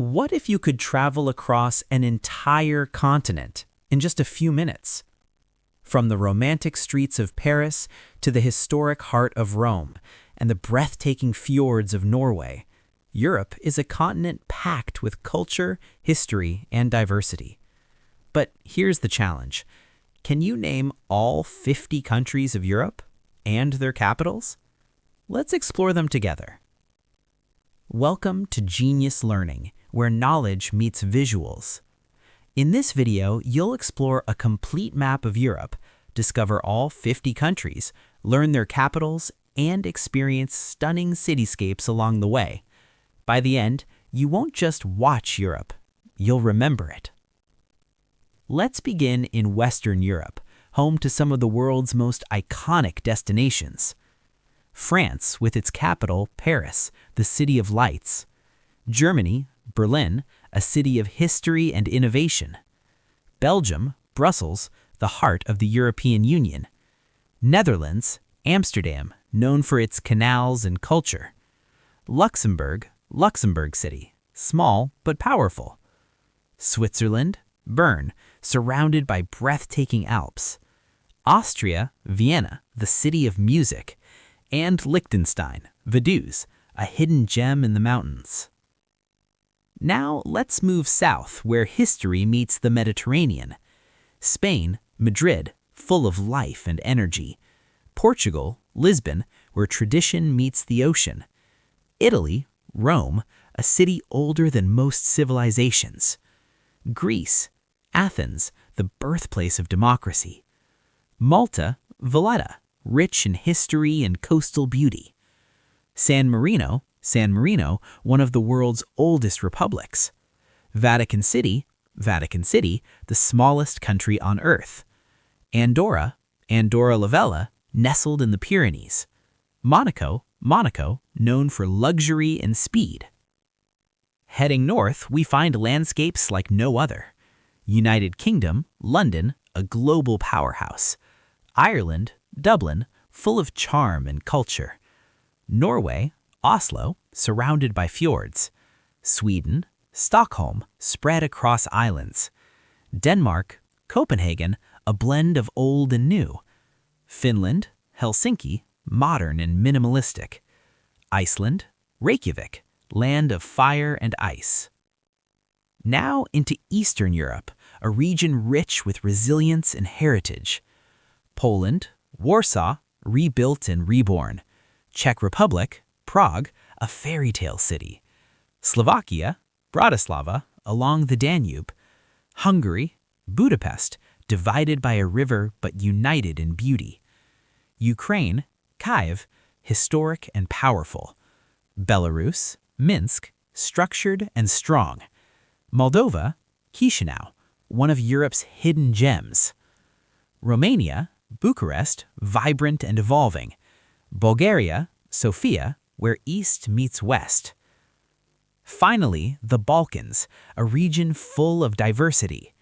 What if you could travel across an entire continent in just a few minutes? From the romantic streets of Paris to the historic heart of Rome and the breathtaking fjords of Norway, Europe is a continent packed with culture, history, and diversity. But here's the challenge. Can you name all 50 countries of Europe and their capitals? Let's explore them together. Welcome to Genius Learning, where knowledge meets visuals. In this video, you'll explore a complete map of Europe, discover all 50 countries, learn their capitals, and experience stunning cityscapes along the way. By the end, you won't just watch Europe, you'll remember it. Let's begin in Western Europe, home to some of the world's most iconic destinations. France, with its capital, Paris, the city of lights. Germany, Berlin, a city of history and innovation. Belgium, Brussels, the heart of the European Union. Netherlands, Amsterdam, known for its canals and culture. Luxembourg, Luxembourg City, small but powerful. Switzerland, Bern, surrounded by breathtaking Alps. Austria, Vienna, the city of music. And Liechtenstein, Vaduz, a hidden gem in the mountains. Now let's move south where history meets the Mediterranean. Spain, Madrid, full of life and energy. Portugal, Lisbon, where tradition meets the ocean. Italy, Rome, a city older than most civilizations. Greece, Athens, the birthplace of democracy. Malta, Valletta, rich in history and coastal beauty. San Marino, one of the world's oldest republics. Vatican City, the smallest country on Earth. Andorra la Vella, nestled in the Pyrenees. Monaco, known for luxury and speed. Heading north, we find landscapes like no other. United Kingdom, London, a global powerhouse. Ireland, Dublin, full of charm and culture. Norway, Oslo, surrounded by fjords. Sweden, Stockholm, spread across islands. Denmark, Copenhagen, a blend of old and new. Finland, Helsinki, modern and minimalistic. Iceland, Reykjavik, land of fire and ice. Now into Eastern Europe, a region rich with resilience and heritage. Poland, Warsaw, rebuilt and reborn. Czech Republic, Prague, a fairy tale city. Slovakia, Bratislava, along the Danube. Hungary, Budapest, divided by a river but united in beauty. Ukraine, Kyiv, historic and powerful. Belarus, Minsk, structured and strong. Moldova, Chisinau, one of Europe's hidden gems. Romania, Bucharest, vibrant and evolving. Bulgaria, Sofia, where east meets west. Finally, the Balkans, a region full of diversity.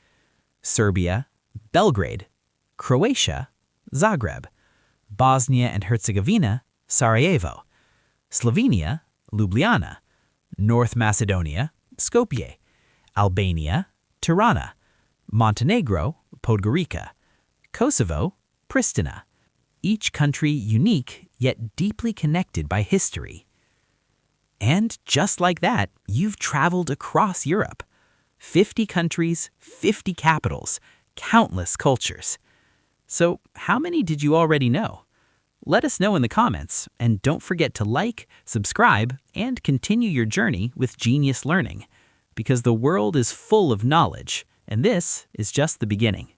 Serbia, Belgrade. Croatia, Zagreb. Bosnia and Herzegovina, Sarajevo. Slovenia, Ljubljana. North Macedonia, Skopje. Albania, Tirana. Montenegro, Podgorica. Kosovo, Pristina. Each country unique yet deeply connected by history. And just like that, you've traveled across Europe. 50 countries, 50 capitals, countless cultures. So how many did you already know? Let us know in the comments, and don't forget to like, subscribe, and continue your journey with Genius Learning, because the world is full of knowledge, and this is just the beginning.